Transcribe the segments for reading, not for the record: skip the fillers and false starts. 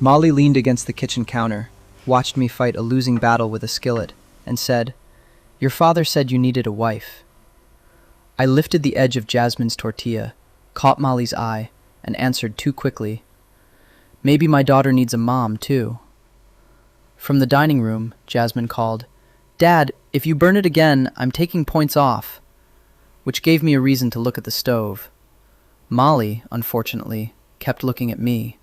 Molly leaned against the kitchen counter, watched me fight a losing battle with a skillet, and said, "Your father said you needed a wife." I lifted the edge of Jasmine's tortilla, caught Molly's eye, and answered too quickly, "Maybe my daughter needs a mom, too." From the dining room, Jasmine called, "Dad, if you burn it again, I'm taking points off," which gave me a reason to look at the stove. Molly, unfortunately, kept looking at me.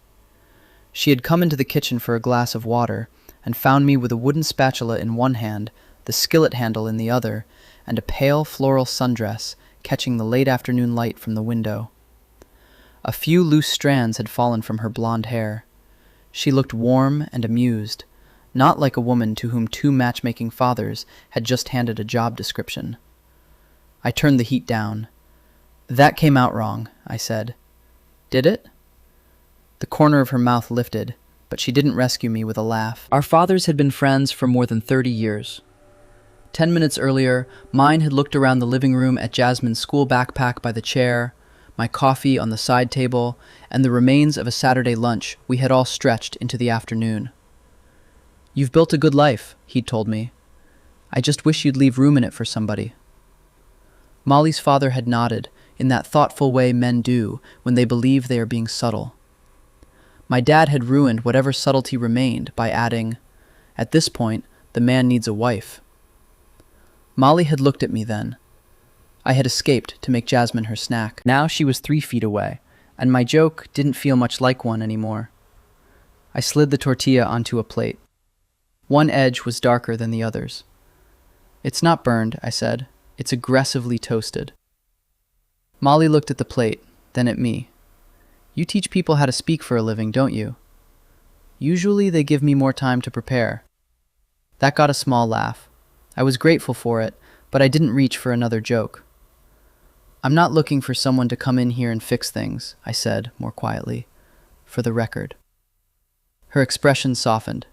She had come into the kitchen for a glass of water and found me with a wooden spatula in one hand, the skillet handle in the other, and a pale floral sundress catching the late afternoon light from the window. A few loose strands had fallen from her blonde hair. She looked warm and amused, not like a woman to whom two matchmaking fathers had just handed a job description. I turned the heat down. "That came out wrong," I said. "Did it?" The corner of her mouth lifted, but she didn't rescue me with a laugh. Our fathers had been friends for more than 30 years. 10 minutes earlier, mine had looked around the living room at Jasmine's school backpack by the chair, my coffee on the side table, and the remains of a Saturday lunch we had all stretched into the afternoon. "You've built a good life," he'd told me. "I just wish you'd leave room in it for somebody." Molly's father had nodded, in that thoughtful way men do when they believe they are being subtle. My dad had ruined whatever subtlety remained by adding, "At this point, the man needs a wife." Molly had looked at me then. I had escaped to make Jasmine her snack. Now she was 3 feet away, and my joke didn't feel much like one anymore. I slid the tortilla onto a plate. One edge was darker than the others. "It's not burned," I said. "It's aggressively toasted." Molly looked at the plate, then at me. "You teach people how to speak for a living, don't you?" "Usually they give me more time to prepare." That got a small laugh. I was grateful for it, but I didn't reach for another joke. "I'm not looking for someone to come in here and fix things," I said, more quietly, "for the record." Her expression softened.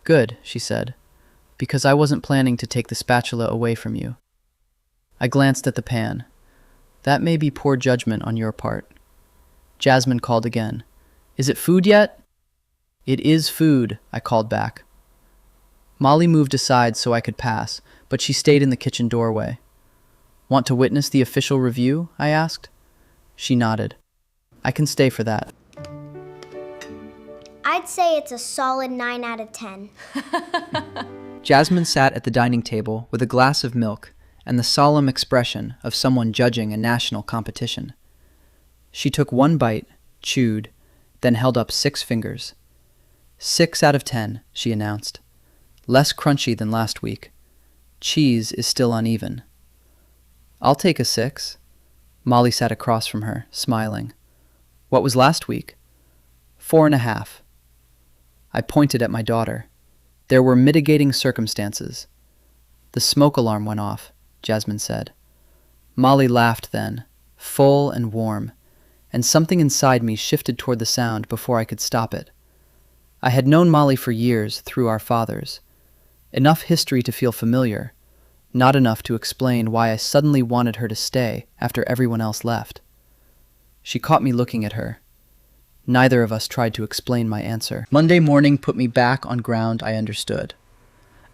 "Good," she said, "because I wasn't planning to take the spatula away from you." I glanced at the pan. "That may be poor judgment on your part." Jasmine called again. "Is it food yet?" "It is food," I called back. Molly moved aside so I could pass, but she stayed in the kitchen doorway. "Want to witness the official review?" I asked. She nodded. "I can stay for that." I'd say it's a solid 9 out of 10. Jasmine sat at the dining table with a glass of milk and the solemn expression of someone judging a national competition. She took one bite, chewed, then held up 6 fingers. 6 out of 10, she announced. Less crunchy than last week. Cheese is still uneven. "I'll take a 6. Molly sat across from her, smiling. "What was last week?" 4.5. I pointed at my daughter. There were mitigating circumstances. "The smoke alarm went off," Jasmine said. Molly laughed then, full and warm, and something inside me shifted toward the sound before I could stop it. I had known Molly for years through our fathers. Enough history to feel familiar, not enough to explain why I suddenly wanted her to stay after everyone else left. She caught me looking at her. Neither of us tried to explain my answer. Monday morning put me back on ground I understood.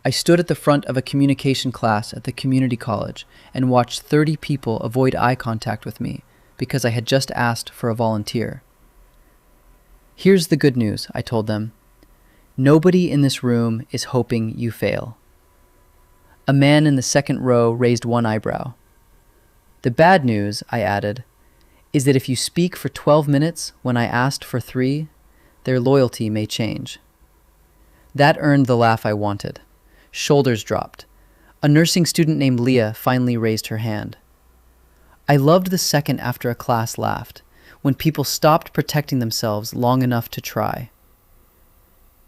I stood at the front of a communication class at the community college and watched 30 people avoid eye contact with me because I had just asked for a volunteer. "Here's the good news," I told them. "Nobody in this room is hoping you fail." A man in the second row raised one eyebrow. "The bad news," I added, "is that if you speak for 12 minutes when I asked for 3, their loyalty may change." That earned the laugh I wanted. Shoulders dropped. A nursing student named Leah finally raised her hand. I loved the second after a class laughed, when people stopped protecting themselves long enough to try.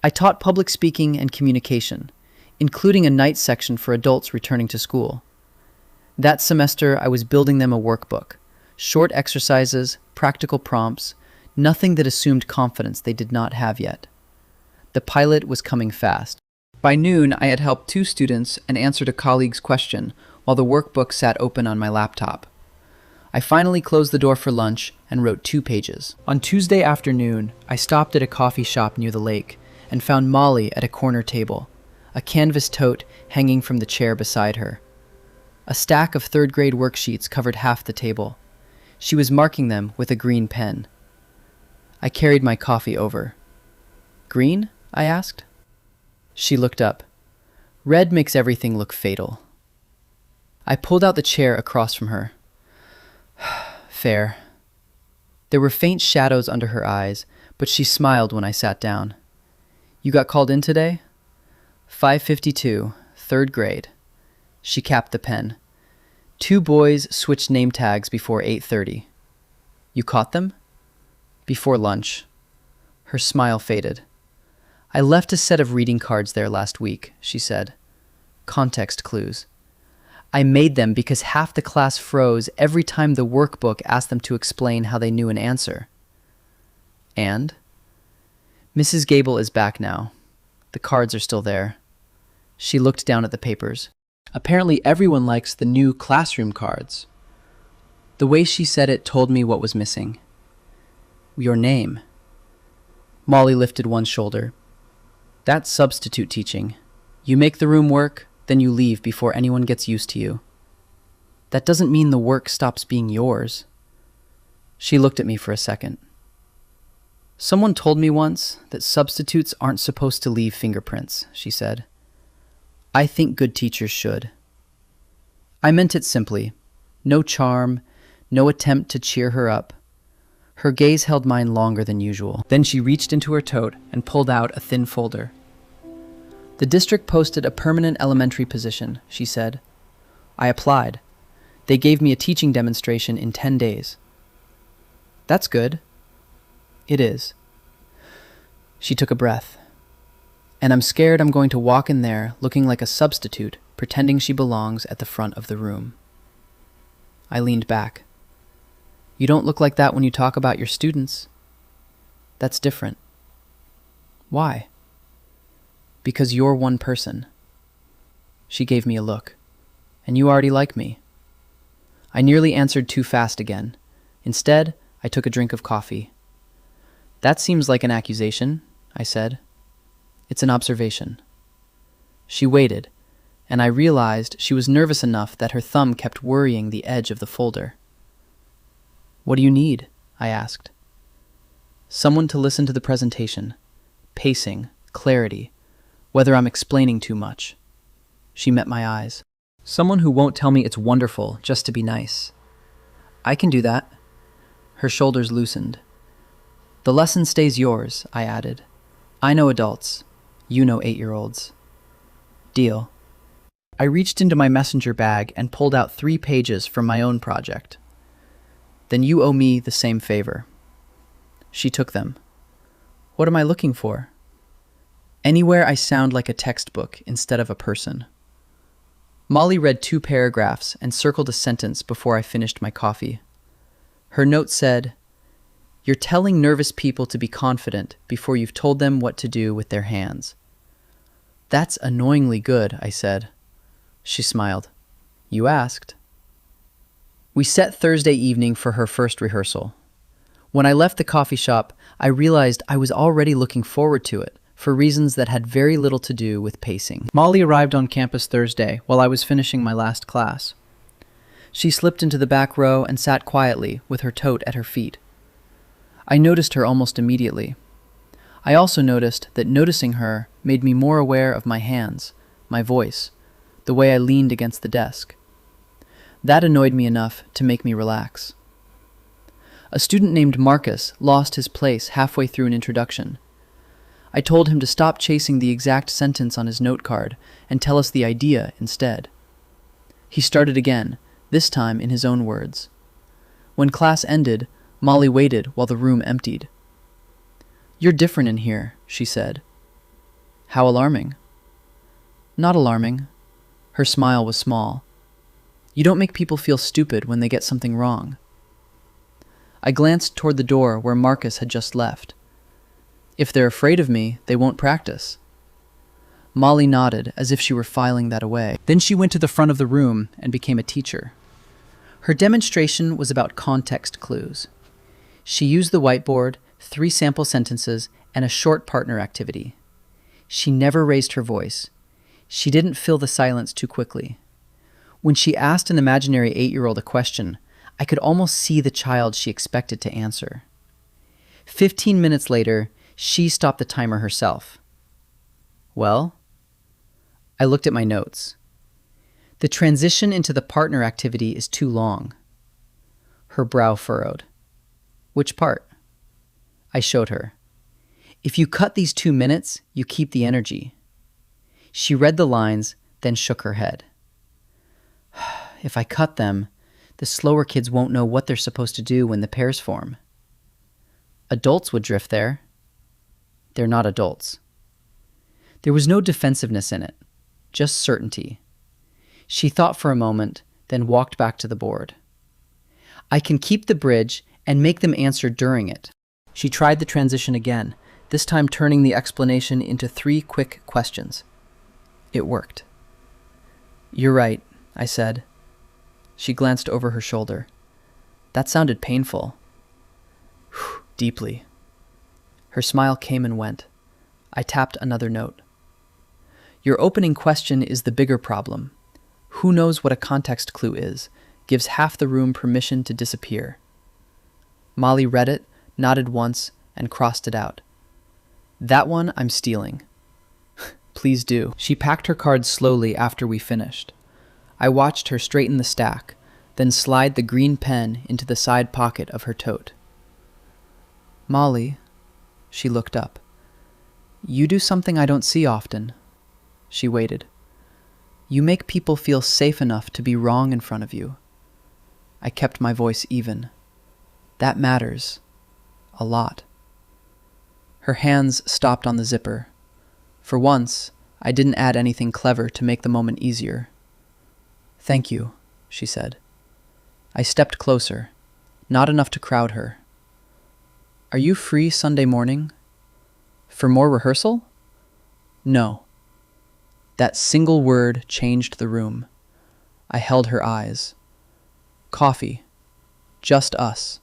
I taught public speaking and communication, including a night section for adults returning to school. That semester, I was building them a workbook, short exercises, practical prompts, nothing that assumed confidence they did not have yet. The pilot was coming fast. By noon, I had helped 2 students and answered a colleague's question while the workbook sat open on my laptop. I finally closed the door for lunch and wrote 2 pages. On Tuesday afternoon, I stopped at a coffee shop near the lake and found Molly at a corner table, a canvas tote hanging from the chair beside her. A stack of third-grade worksheets covered half the table. She was marking them with a green pen. I carried my coffee over. "Green?" I asked. She looked up. "Red makes everything look fatal." I pulled out the chair across from her. Fair. There were faint shadows under her eyes, but she smiled when I sat down. "You got called in today?" 5:52, 3rd grade. She capped the pen. 2 boys switched name tags before 8:30. "You caught them?" "Before lunch." Her smile faded. "I left a set of reading cards there last week," she said. Context clues. I made them because half the class froze every time the workbook asked them to explain how they knew an answer. "And?" "Mrs. Gable is back now. The cards are still there." She looked down at the papers. "Apparently everyone likes the new classroom cards." The way she said it told me what was missing. "Your name." Molly lifted one shoulder. "That's substitute teaching. You make the room work, then you leave before anyone gets used to you. That doesn't mean the work stops being yours." She looked at me for a second. "Someone told me once that substitutes aren't supposed to leave fingerprints," she said. "I think good teachers should." I meant it simply. No charm, no attempt to cheer her up. Her gaze held mine longer than usual. Then she reached into her tote and pulled out a thin folder. "The district posted a permanent elementary position," she said. "I applied. They gave me a teaching demonstration in 10 days. "That's good." "It is." She took a breath. "And I'm scared I'm going to walk in there looking like a substitute, pretending she belongs at the front of the room." I leaned back. "You don't look like that when you talk about your students." "That's different." "Why?" "Because you're one person." She gave me a look. "And you already like me." I nearly answered too fast again. Instead, I took a drink of coffee. "That seems like an accusation," I said. "It's an observation." She waited, and I realized she was nervous enough that her thumb kept worrying the edge of the folder. "What do you need?" I asked. "Someone to listen to the presentation. Pacing, clarity, whether I'm explaining too much." She met my eyes. "Someone who won't tell me it's wonderful just to be nice." "I can do that." Her shoulders loosened. "The lesson stays yours," I added. "I know adults. You know 8-year-olds. Deal." I reached into my messenger bag and pulled out 3 pages from my own project. "Then you owe me the same favor." She took them. "What am I looking for?" "Anywhere I sound like a textbook instead of a person." Molly read 2 paragraphs and circled a sentence before I finished my coffee. Her note said, "You're telling nervous people to be confident before you've told them what to do with their hands." "That's annoyingly good," I said. She smiled. "You asked." We set Thursday evening for her first rehearsal. When I left the coffee shop, I realized I was already looking forward to it, for reasons that had very little to do with pacing. Molly arrived on campus Thursday while I was finishing my last class. She slipped into the back row and sat quietly with her tote at her feet. I noticed her almost immediately. I also noticed that noticing her made me more aware of my hands, my voice, the way I leaned against the desk. That annoyed me enough to make me relax. A student named Marcus lost his place halfway through an introduction. I told him to stop chasing the exact sentence on his note card and tell us the idea instead. He started again, this time in his own words. When class ended, Molly waited while the room emptied. "You're different in here," she said. "How alarming?" "Not alarming." Her smile was small. "You don't make people feel stupid when they get something wrong." I glanced toward the door where Marcus had just left. "If they're afraid of me, they won't practice." Molly nodded as if she were filing that away. Then she went to the front of the room and became a teacher. Her demonstration was about context clues. She used the whiteboard, 3 sample sentences, and a short partner activity. She never raised her voice. She didn't fill the silence too quickly. When she asked an imaginary 8-year-old a question, I could almost see the child she expected to answer. 15 minutes later, she stopped the timer herself. Well? I looked at my notes. The transition into the partner activity is too long. Her brow furrowed. Which part? I showed her. If you cut these 2 minutes, you keep the energy. She read the lines, then shook her head. If I cut them, the slower kids won't know what they're supposed to do when the pairs form. Adults would drift there. They're not adults. There was no defensiveness in it, just certainty. She thought for a moment, then walked back to the board. I can keep the bridge and make them answer during it. She tried the transition again, this time turning the explanation into 3 quick questions. It worked. You're right, I said. She glanced over her shoulder. That sounded painful. Deeply. Her smile came and went. I tapped another note. Your opening question is the bigger problem. Who knows what a context clue is, gives half the room permission to disappear. Molly read it, nodded once, and crossed it out. That one I'm stealing. Please do. She packed her cards slowly after we finished. I watched her straighten the stack, then slide the green pen into the side pocket of her tote. Molly, she looked up. You do something I don't see often. She waited. You make people feel safe enough to be wrong in front of you. I kept my voice even. That matters. A lot. Her hands stopped on the zipper. For once, I didn't add anything clever to make the moment easier. Thank you, she said. I stepped closer, not enough to crowd her. Are you free Sunday morning? For more rehearsal? No. That single word changed the room. I held her eyes. Coffee. Just us.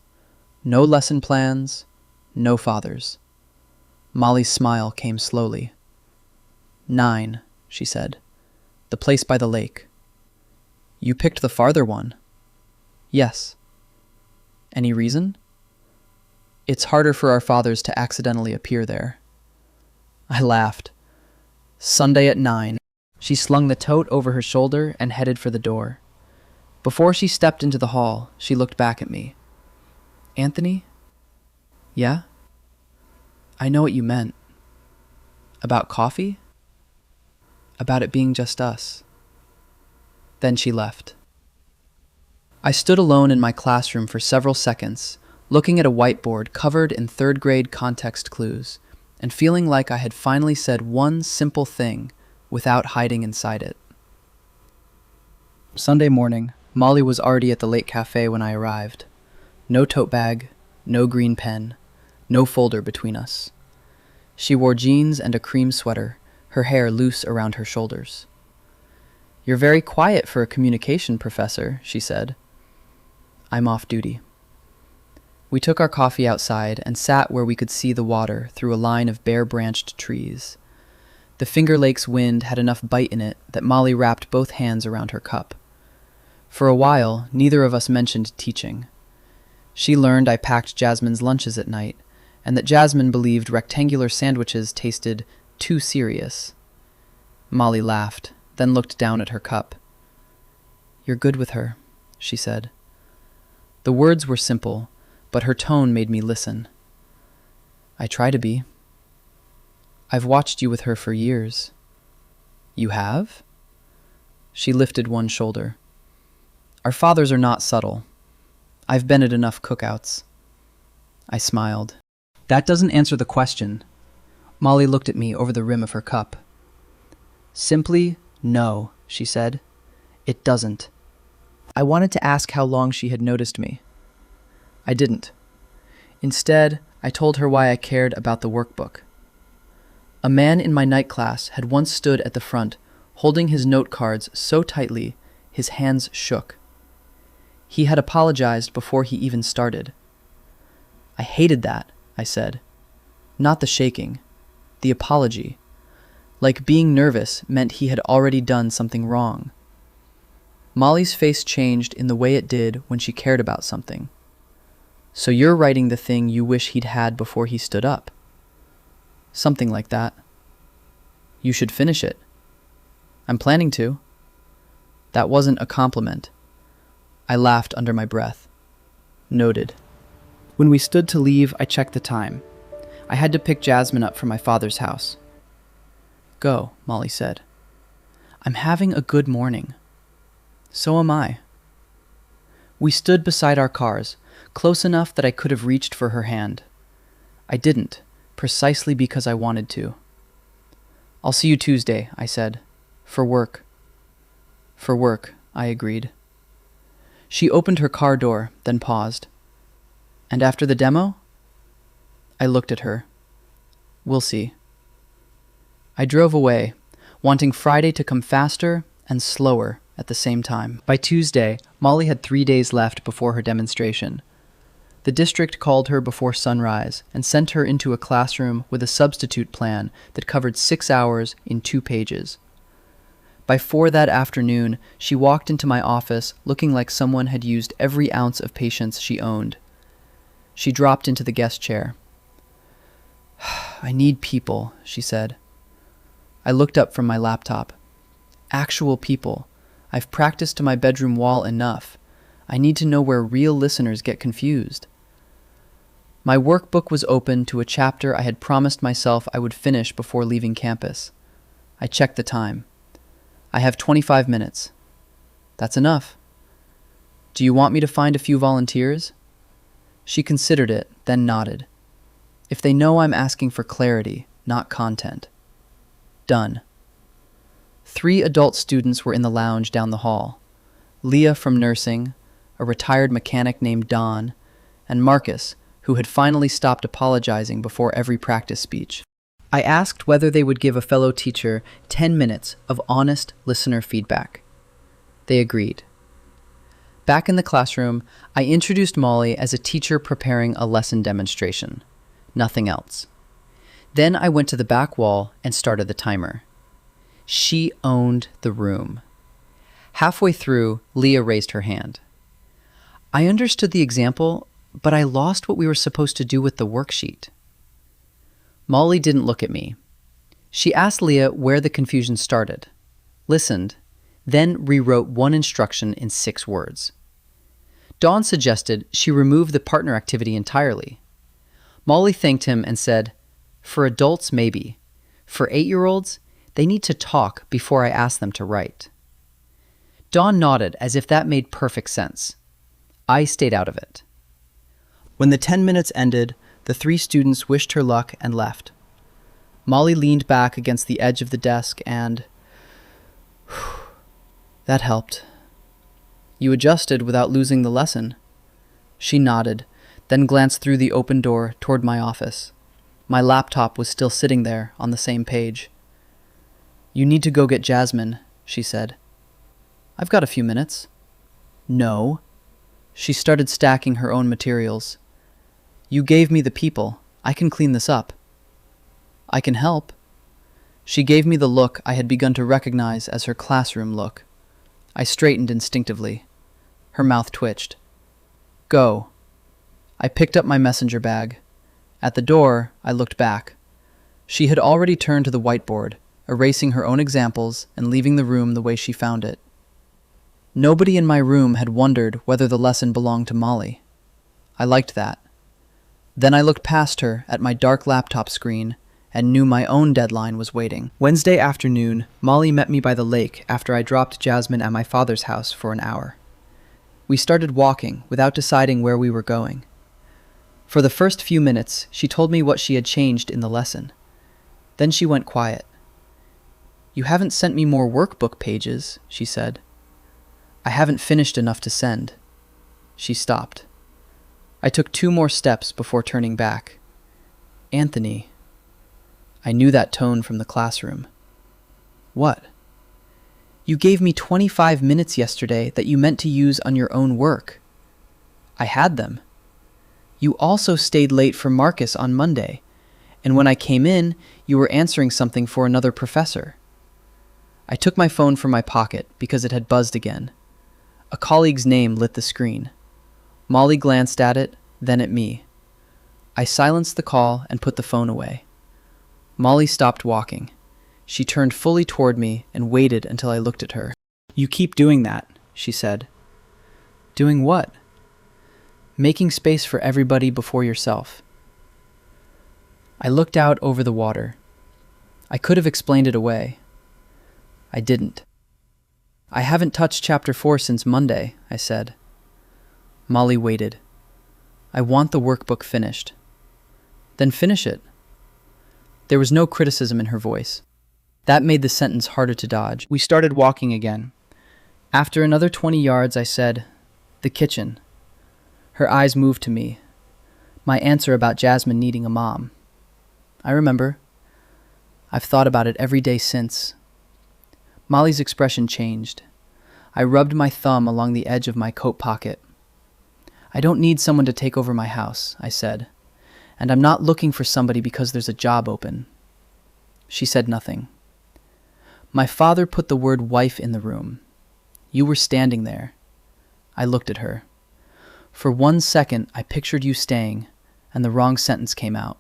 No lesson plans. No fathers. Molly's smile came slowly. 9, she said. The place by the lake. You picked the farther one. Yes. Any reason? It's harder for our fathers to accidentally appear there. I laughed. Sunday at 9. She slung the tote over her shoulder and headed for the door. Before she stepped into the hall, she looked back at me. Anthony? Yeah? I know what you meant. About coffee? About it being just us. Then she left. I stood alone in my classroom for several seconds, looking at a whiteboard covered in 3rd grade context clues, and feeling like I had finally said one simple thing without hiding inside it. Sunday morning, Molly was already at the lake cafe when I arrived. No tote bag, no green pen, no folder between us. She wore jeans and a cream sweater, her hair loose around her shoulders. You're very quiet for a communication professor, she said. I'm off duty. We took our coffee outside and sat where we could see the water through a line of bare-branched trees. The Finger Lakes wind had enough bite in it that Molly wrapped both hands around her cup. For a while, neither of us mentioned teaching. She learned I packed Jasmine's lunches at night, and that Jasmine believed rectangular sandwiches tasted too serious. Molly laughed, then looked down at her cup. You're good with her, she said. The words were simple, but her tone made me listen. I try to be. I've watched you with her for years. You have? She lifted one shoulder. Our fathers are not subtle. I've been at enough cookouts. I smiled. That doesn't answer the question. Molly looked at me over the rim of her cup. Simply, no, she said. It doesn't. I wanted to ask how long she had noticed me. I didn't. Instead, I told her why I cared about the workbook. A man in my night class had once stood at the front, holding his note cards so tightly his hands shook. He had apologized before he even started. I hated that, I said. Not the shaking, the apology. Like being nervous meant he had already done something wrong. Molly's face changed in the way it did when she cared about something. So you're writing the thing you wish he'd had before he stood up. Something like that. You should finish it. I'm planning to. That wasn't a compliment. I laughed under my breath. Noted. When we stood to leave, I checked the time. I had to pick Jasmine up from my father's house. Go, Molly said. I'm having a good morning. So am I. We stood beside our cars, close enough that I could have reached for her hand. I didn't, precisely because I wanted to. I'll see you Tuesday, I said. For work. For work, I agreed. She opened her car door, then paused. And after the demo? I looked at her. We'll see. I drove away, wanting Friday to come faster and slower at the same time. By Tuesday, Molly had 3 days left before her demonstration. The district called her before sunrise and sent her into a classroom with a substitute plan that covered 6 hours in 2 pages. By 4 that afternoon, she walked into my office looking like someone had used every ounce of patience she owned. She dropped into the guest chair. I need people, she said. I looked up from my laptop. Actual people. I've practiced to my bedroom wall enough. I need to know where real listeners get confused. My workbook was open to a chapter I had promised myself I would finish before leaving campus. I checked the time. I have 25 minutes. That's enough. Do you want me to find a few volunteers? She considered it, then nodded. If they know I'm asking for clarity, not content. Done. 3 adult students were in the lounge down the hall. Leah from nursing, a retired mechanic named Don, and Marcus, who had finally stopped apologizing before every practice speech. I asked whether they would give a fellow teacher 10 minutes of honest listener feedback. They agreed. Back in the classroom, I introduced Molly as a teacher preparing a lesson demonstration. Nothing else. Then I went to the back wall and started the timer. She owned the room. Halfway through, Leah raised her hand. I understood the example, but I lost what we were supposed to do with the worksheet. Molly didn't look at me. She asked Leah where the confusion started, listened, then rewrote one instruction in 6 words. Dawn suggested she remove the partner activity entirely. Molly thanked him and said, for adults, maybe. For 8-year-olds, they need to talk before I ask them to write. Dawn nodded as if that made perfect sense. I stayed out of it. When the 10 minutes ended, the 3 students wished her luck and left. Molly leaned back against the edge of the desk and... that helped. You adjusted without losing the lesson. She nodded, then glanced through the open door toward my office. My laptop was still sitting there on the same page. You need to go get Jasmine, she said. I've got a few minutes. No. She started stacking her own materials. You gave me the people. I can clean this up. I can help. She gave me the look I had begun to recognize as her classroom look. I straightened instinctively. Her mouth twitched. Go. I picked up my messenger bag. At the door, I looked back. She had already turned to the whiteboard, erasing her own examples and leaving the room the way she found it. Nobody in my room had wondered whether the lesson belonged to Molly. I liked that. Then I looked past her at my dark laptop screen and knew my own deadline was waiting. Wednesday afternoon, Molly met me by the lake after I dropped Jasmine at my father's house for an hour. We started walking without deciding where we were going. For the first few minutes, she told me what she had changed in the lesson. Then she went quiet. You haven't sent me more workbook pages, she said. I haven't finished enough to send. She stopped. I took 2 more steps before turning back. Anthony. I knew that tone from the classroom. What? You gave me 25 minutes yesterday that you meant to use on your own work. I had them. You also stayed late for Marcus on Monday, and when I came in, you were answering something for another professor. I took my phone from my pocket because it had buzzed again. A colleague's name lit the screen. Molly glanced at it, then at me. I silenced the call and put the phone away. Molly stopped walking. She turned fully toward me and waited until I looked at her. "You keep doing that," she said. "Doing what?" "Making space for everybody before yourself." I looked out over the water. I could have explained it away. I didn't. "I haven't touched chapter 4 since Monday," I said. Molly waited. "I want the workbook finished." "Then finish it." There was no criticism in her voice. That made the sentence harder to dodge. We started walking again. After another 20 yards, I said, "The kitchen." Her eyes moved to me. My answer about Jasmine needing a mom. "I remember. I've thought about it every day since." Molly's expression changed. I rubbed my thumb along the edge of my coat pocket. "I don't need someone to take over my house," I said. "And I'm not looking for somebody because there's a job open." She said nothing. My father put the word wife in the room. You were standing there. I looked at her. For 1 second, I pictured you staying, and the wrong sentence came out.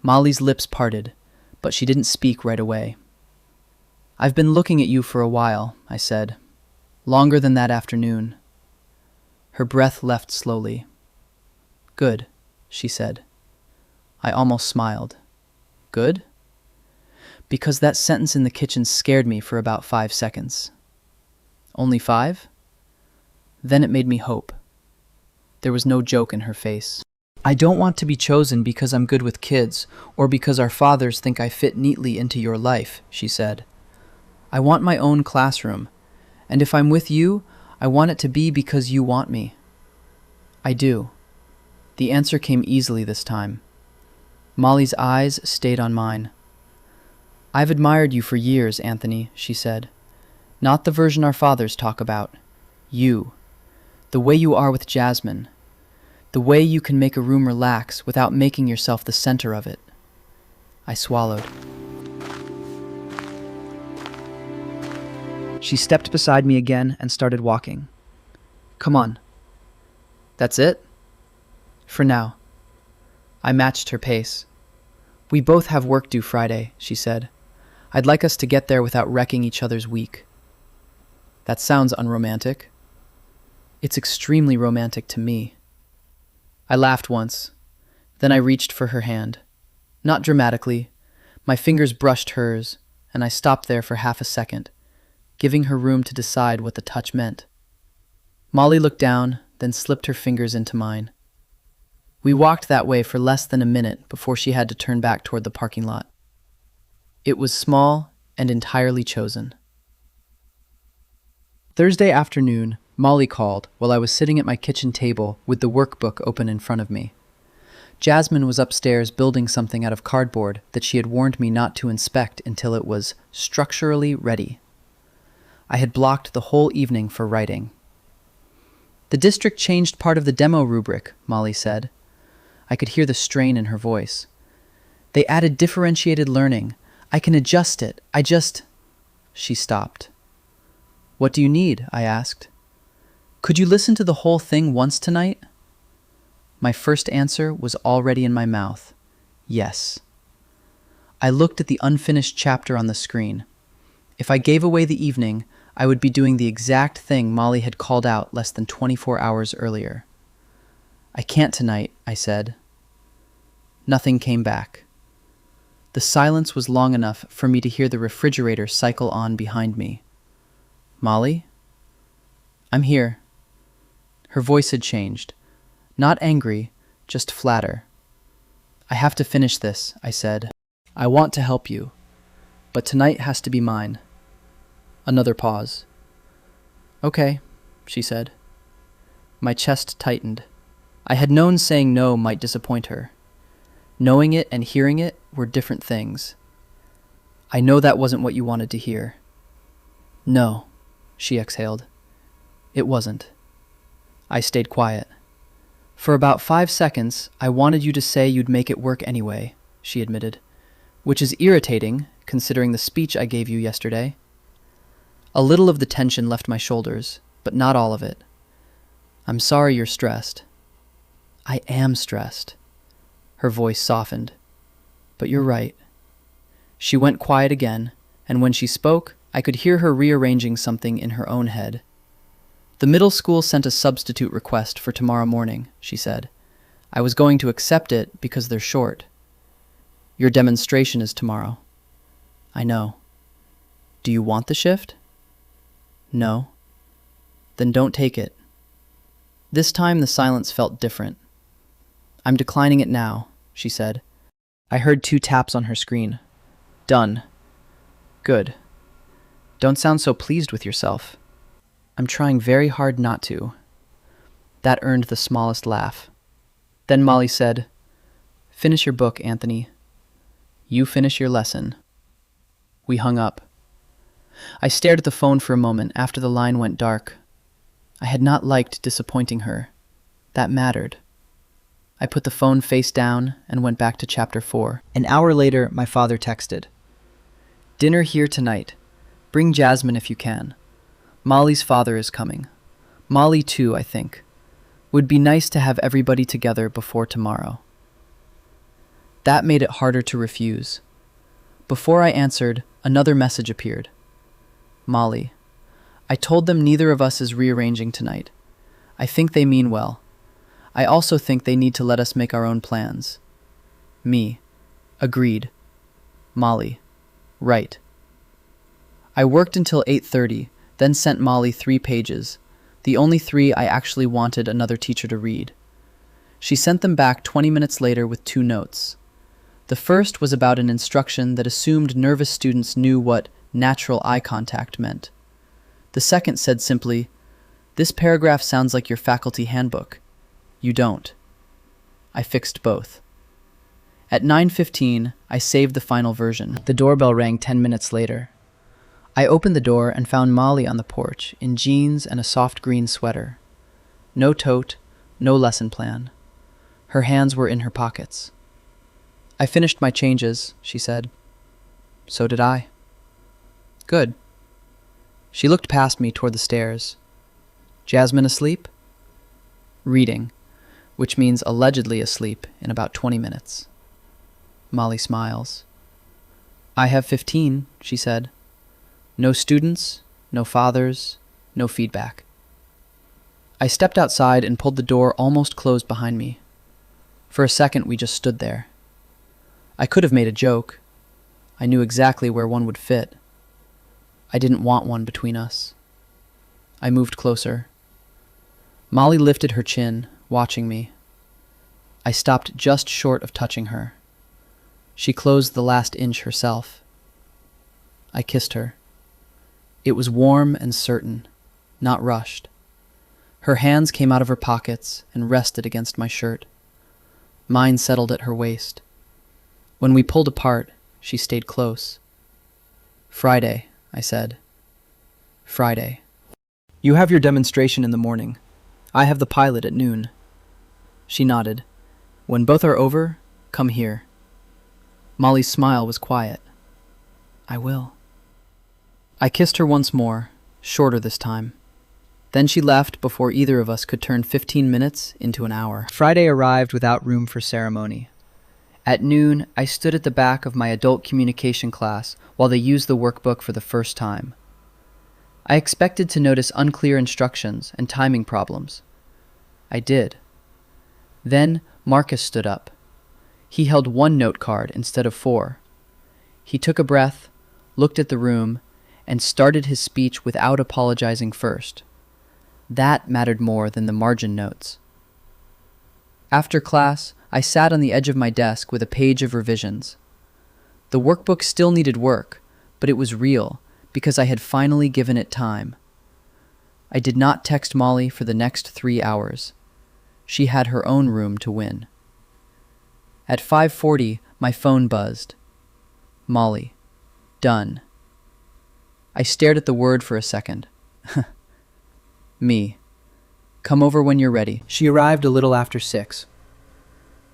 Molly's lips parted, but she didn't speak right away. "I've been looking at you for a while," I said. "Longer than that afternoon." Her breath left slowly. "Good," she said. I almost smiled. "Good?" Because that sentence in the kitchen scared me for about 5 seconds. "Only 5? Then it made me hope." There was no joke in her face. "I don't want to be chosen because I'm good with kids or because our fathers think I fit neatly into your life," she said. "I want my own classroom, and if I'm with you, I want it to be because you want me." "I do." The answer came easily this time. Molly's eyes stayed on mine. "I've admired you for years, Anthony," she said. "Not the version our fathers talk about. You. The way you are with Jasmine. The way you can make a room relax without making yourself the center of it." I swallowed. She stepped beside me again and started walking. "Come on." "That's it?" "For now." I matched her pace. "We both have work due Friday," she said. "I'd like us to get there without wrecking each other's week." "That sounds unromantic." "It's extremely romantic to me." I laughed once. Then I reached for her hand. Not dramatically. My fingers brushed hers, and I stopped there for half a second, giving her room to decide what the touch meant. Molly looked down, then slipped her fingers into mine. We walked that way for less than a minute before she had to turn back toward the parking lot. It was small and entirely chosen. Thursday afternoon, Molly called while I was sitting at my kitchen table with the workbook open in front of me. Jasmine was upstairs building something out of cardboard that she had warned me not to inspect until it was structurally ready. I had blocked the whole evening for writing. "The district changed part of the demo rubric," Molly said. I could hear the strain in her voice. "They added differentiated learning. I can adjust it. She stopped. "What do you need?" I asked. "Could you listen to the whole thing once tonight?" My first answer was already in my mouth. Yes. I looked at the unfinished chapter on the screen. If I gave away the evening, I would be doing the exact thing Molly had called out less than 24 hours earlier. "I can't tonight," I said. Nothing came back. The silence was long enough for me to hear the refrigerator cycle on behind me. "Molly?" "I'm here." Her voice had changed. Not angry, just flatter. "I have to finish this," I said. "I want to help you, but tonight has to be mine." Another pause. "Okay," she said. My chest tightened. I had known saying no might disappoint her. Knowing it and hearing it were different things. "I know that wasn't what you wanted to hear." "No," she exhaled. "It wasn't." I stayed quiet. For about 5 seconds, I wanted you to say you'd make it work anyway, she admitted, which is irritating, considering the speech I gave you yesterday. A little of the tension left my shoulders, but not all of it. I'm sorry you're stressed. I am stressed. Her voice softened. But you're right. She went quiet again, and when she spoke, I could hear her rearranging something in her own head. The middle school sent a substitute request for tomorrow morning, she said. I was going to accept it because they're short. Your demonstration is tomorrow. I know. Do you want the shift? No. Then don't take it. This time the silence felt different. I'm declining it now, she said. I heard 2 taps on her screen. Done. Good. Don't sound so pleased with yourself. I'm trying very hard not to. That earned the smallest laugh. Then Molly said, Finish your book, Anthony. You finish your lesson. We hung up. I stared at the phone for a moment after the line went dark. I had not liked disappointing her. That mattered. I put the phone face down and went back to chapter 4. An hour later, my father texted. Dinner here tonight. Bring Jasmine if you can. Molly's father is coming. Molly too, I think. Would be nice to have everybody together before tomorrow. That made it harder to refuse. Before I answered, another message appeared. Molly. I told them neither of us is rearranging tonight. I think they mean well. I also think they need to let us make our own plans. Me. Agreed. Molly. Right. I worked until 8:30, then sent Molly 3 pages, the only 3 I actually wanted another teacher to read. She sent them back 20 minutes later with 2 notes. The first was about an instruction that assumed nervous students knew what natural eye contact meant. The second said simply, This paragraph sounds like your faculty handbook. You don't. I fixed both. At 9:15, I saved the final version. The doorbell rang 10 minutes later. I opened the door and found Molly on the porch in jeans and a soft green sweater. No tote, no lesson plan. Her hands were in her pockets. I finished my changes, she said. So did I. Good. She looked past me toward the stairs. Jasmine asleep? Reading, which means allegedly asleep in about 20 minutes. Molly smiles. I have 15, she said. No students, no fathers, no feedback. I stepped outside and pulled the door almost closed behind me. For a second, we just stood there. I could have made a joke. I knew exactly where one would fit. I didn't want one between us. I moved closer. Molly lifted her chin, watching me. I stopped just short of touching her. She closed the last inch herself. I kissed her. It was warm and certain, not rushed. Her hands came out of her pockets and rested against my shirt. Mine settled at her waist. When we pulled apart, she stayed close. Friday, I said. Friday. You have your demonstration in the morning. I have the pilot at noon. She nodded. When both are over, come here. Molly's smile was quiet. I will. I kissed her once more, shorter this time. Then she left before either of us could turn 15 minutes into an hour. Friday arrived without room for ceremony. At noon, I stood at the back of my adult communication class while they used the workbook for the first time. I expected to notice unclear instructions and timing problems. I did. Then Marcus stood up. He held 1 note card instead of 4. He took a breath, looked at the room, and started his speech without apologizing first. That mattered more than the margin notes. After class, I sat on the edge of my desk with a page of revisions. The workbook still needed work, but it was real because I had finally given it time. I did not text Molly for the next 3 hours. She had her own room to win. At 5:40, my phone buzzed. Molly. Done. I stared at the word for a second. Me. Come over when you're ready. She arrived a little after 6.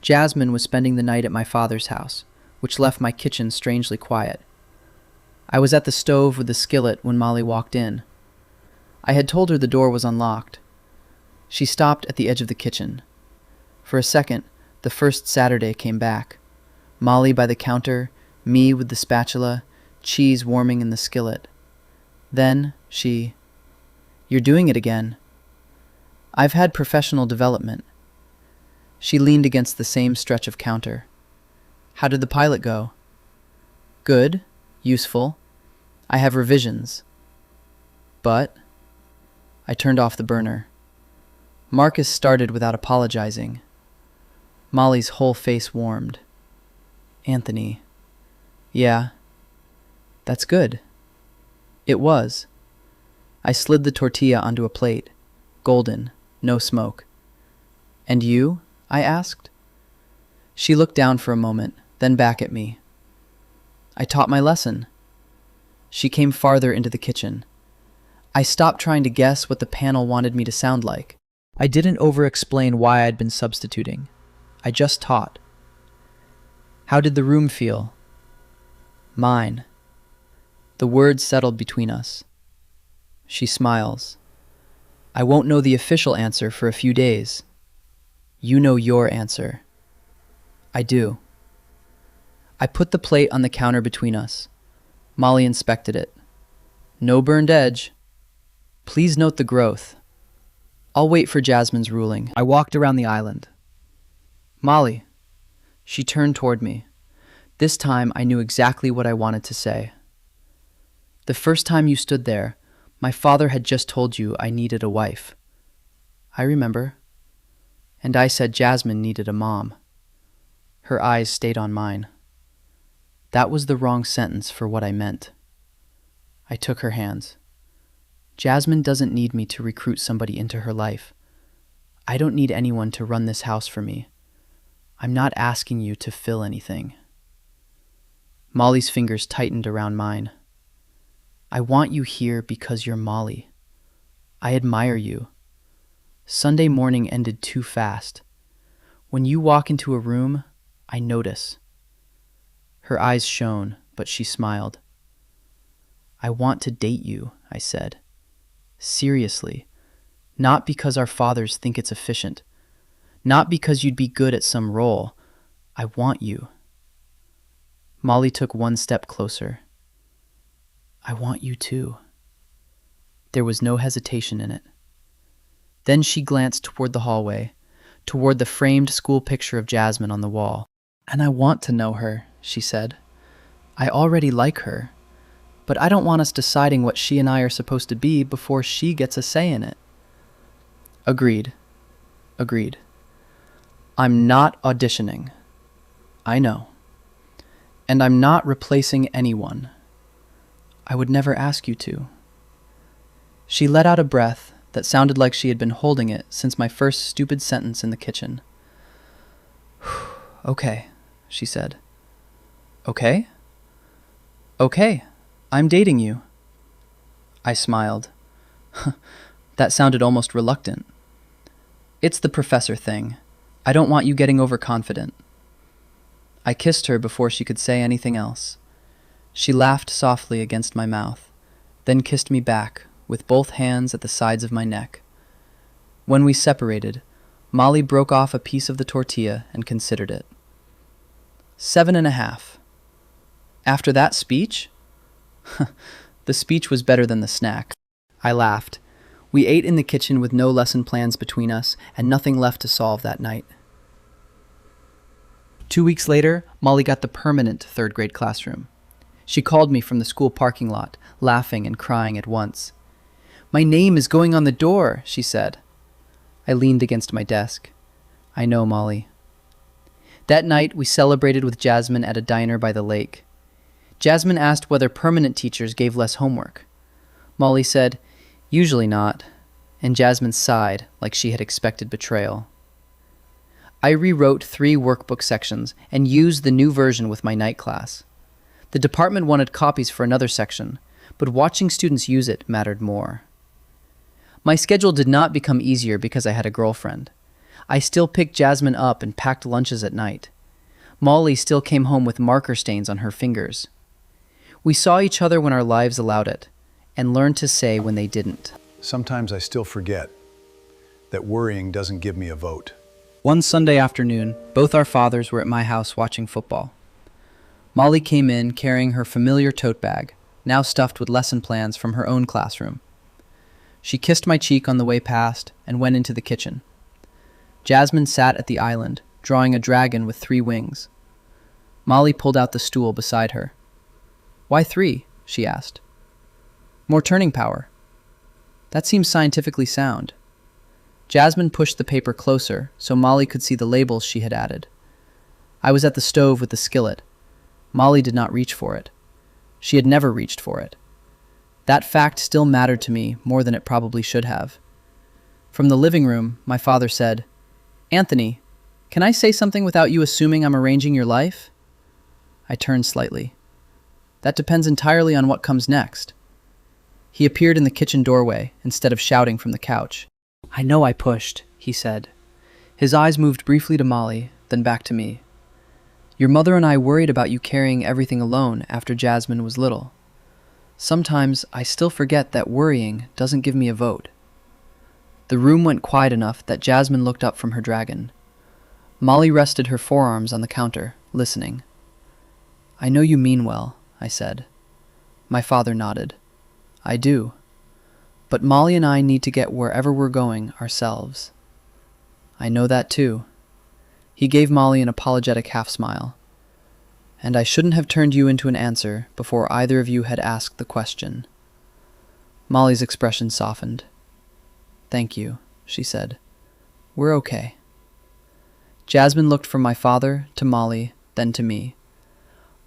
Jasmine was spending the night at my father's house, which left my kitchen strangely quiet. I was at the stove with the skillet when Molly walked in. I had told her the door was unlocked. She stopped at the edge of the kitchen. For a second, the first Saturday came back. Molly by the counter, me with the spatula, cheese warming in the skillet. Then "You're doing it again." "I've had professional development." She leaned against the same stretch of counter. "How did the pilot go?" "Good. Useful. I have revisions." "But—" I turned off the burner. Marcus started without apologizing. Molly's whole face warmed. "Anthony." "Yeah. That's good." It was. I slid the tortilla onto a plate. Golden. No smoke. "And you?" I asked. She looked down for a moment, then back at me. "I taught my lesson." She came farther into the kitchen. I stopped trying to guess what the panel wanted me to sound like. I didn't over-explain why I'd been substituting. I just taught. "How did the room feel?" "Mine." The words settled between us. She smiles. "I won't know the official answer for a few days. You know your answer." "I do." I put the plate on the counter between us. Molly inspected it. "No burned edge." "Please note the growth." "I'll wait for Jasmine's ruling." I walked around the island. "Molly." She turned toward me. This time I knew exactly what I wanted to say. "The first time you stood there, my father had just told you I needed a wife." "I remember." "And I said Jasmine needed a mom." Her eyes stayed on mine. That was the wrong sentence for what I meant. I took her hands. "Jasmine doesn't need me to recruit somebody into her life. I don't need anyone to run this house for me. I'm not asking you to fill anything." Molly's fingers tightened around mine. "I want you here because you're Molly. I admire you. Sunday morning ended too fast. When you walk into a room, I notice." Her eyes shone, but she smiled. "I want to date you," I said. "Seriously. Not because our fathers think it's efficient. Not because you'd be good at some role. I want you." Molly took one step closer. "I want you too." There was no hesitation in it. Then she glanced toward the hallway, toward the framed school picture of Jasmine on the wall. "And I want to know her," she said. "I already like her, but I don't want us deciding what she and I are supposed to be before she gets a say in it." Agreed. Agreed. "I'm not auditioning." "I know. And I'm not replacing anyone." "I would never ask you to." She let out a breath that sounded like she had been holding it since my first stupid sentence in the kitchen. "Okay," she said. "Okay?" "Okay, I'm dating you." I smiled. That sounded almost reluctant. "It's the professor thing. I don't want you getting overconfident." I kissed her before she could say anything else. She laughed softly against my mouth, then kissed me back, with both hands at the sides of my neck. When we separated, Molly broke off a piece of the tortilla and considered it. 7.5. After that speech? The speech was better than the snack. I laughed. We ate in the kitchen with no lesson plans between us and nothing left to solve that night. 2 weeks later, Molly got the permanent third-grade classroom. She called me from the school parking lot, laughing and crying at once. "My name is going on the door," she said. I leaned against my desk. "I know, Molly." That night, we celebrated with Jasmine at a diner by the lake. Jasmine asked whether permanent teachers gave less homework. Molly said, "Usually not," and Jasmine sighed like she had expected betrayal. I rewrote 3 workbook sections and used the new version with my night class. The department wanted copies for another section, but watching students use it mattered more. My schedule did not become easier because I had a girlfriend. I still picked Jasmine up and packed lunches at night. Molly still came home with marker stains on her fingers. We saw each other when our lives allowed it, and learned to say when they didn't. Sometimes I still forget that worrying doesn't give me a vote. One Sunday afternoon, both our fathers were at my house watching football. Molly came in carrying her familiar tote bag, now stuffed with lesson plans from her own classroom. She kissed my cheek on the way past and went into the kitchen. Jasmine sat at the island, drawing a dragon with 3 wings. Molly pulled out the stool beside her. "Why 3?" she asked. "More turning power." "That seems scientifically sound." Jasmine pushed the paper closer so Molly could see the labels she had added. I was at the stove with the skillet. Molly did not reach for it. She had never reached for it. That fact still mattered to me more than it probably should have. From the living room, my father said, "Anthony, can I say something without you assuming I'm arranging your life?" I turned slightly. "That depends entirely on what comes next." He appeared in the kitchen doorway instead of shouting from the couch. "I know I pushed," he said. His eyes moved briefly to Molly, then back to me. "Your mother and I worried about you carrying everything alone after Jasmine was little. Sometimes I still forget that worrying doesn't give me a vote." The room went quiet enough that Jasmine looked up from her dragon. Molly rested her forearms on the counter, listening. "I know you mean well," I said. My father nodded. "I do. But Molly and I need to get wherever we're going ourselves." "I know that too." He gave Molly an apologetic half-smile. "And I shouldn't have turned you into an answer before either of you had asked the question." Molly's expression softened. "Thank you," she said. "We're okay." Jasmine looked from my father to Molly, then to me.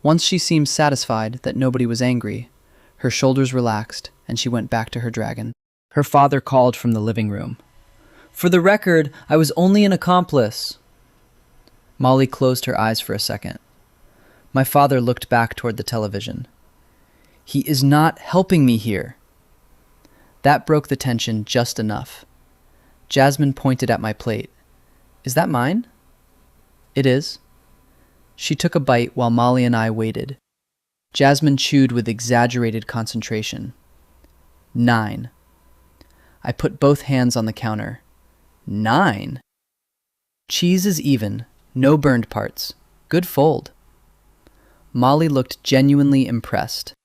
Once she seemed satisfied that nobody was angry, her shoulders relaxed and she went back to her dragon. Her father called from the living room. "For the record, I was only an accomplice." Molly closed her eyes for a second. My father looked back toward the television. "He is not helping me here." That broke the tension just enough. Jasmine pointed at my plate. "Is that mine?" "It is." She took a bite while Molly and I waited. Jasmine chewed with exaggerated concentration. 9. I put both hands on the counter. 9. Cheese is even, no burned parts. Good fold. Molly looked genuinely impressed.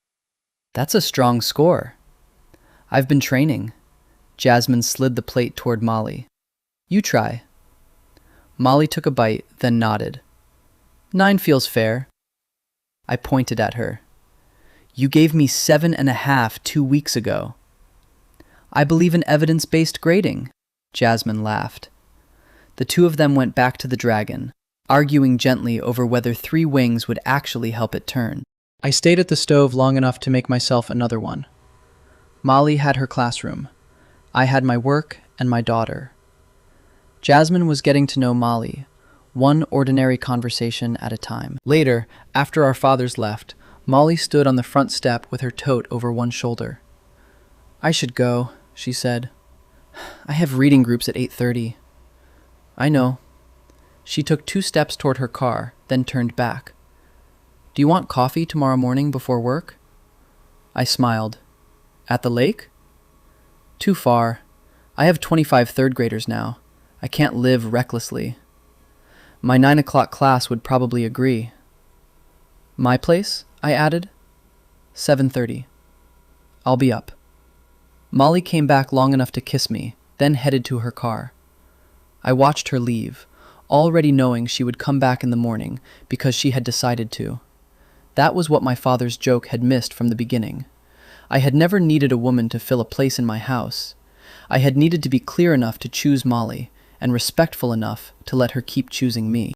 "That's a strong score." "I've been training." Jasmine slid the plate toward Molly. "You try." Molly took a bite, then nodded. 9 feels fair." I pointed at her. "You gave me 7.5 2 weeks ago." "I believe in evidence-based grading." Jasmine laughed. The two of them went back to the dragon, arguing gently over whether 3 wings would actually help it turn. I stayed at the stove long enough to make myself another one. Molly had her classroom. I had my work and my daughter. Jasmine was getting to know Molly, one ordinary conversation at a time. Later, after our fathers left, Molly stood on the front step with her tote over one shoulder. "I should go," she said. "I have reading groups at 8:30. "I know." She took 2 steps toward her car, then turned back. "Do you want coffee tomorrow morning before work?" I smiled. "At the lake?" "Too far. I have 25 third graders now. I can't live recklessly." My 9 o'clock class would probably agree. "My place?" I added. 7:30. "I'll be up." Molly came back long enough to kiss me, then headed to her car. I watched her leave, already knowing she would come back in the morning because she had decided to. That was what my father's joke had missed from the beginning. I had never needed a woman to fill a place in my house. I had needed to be clear enough to choose Molly, and respectful enough to let her keep choosing me.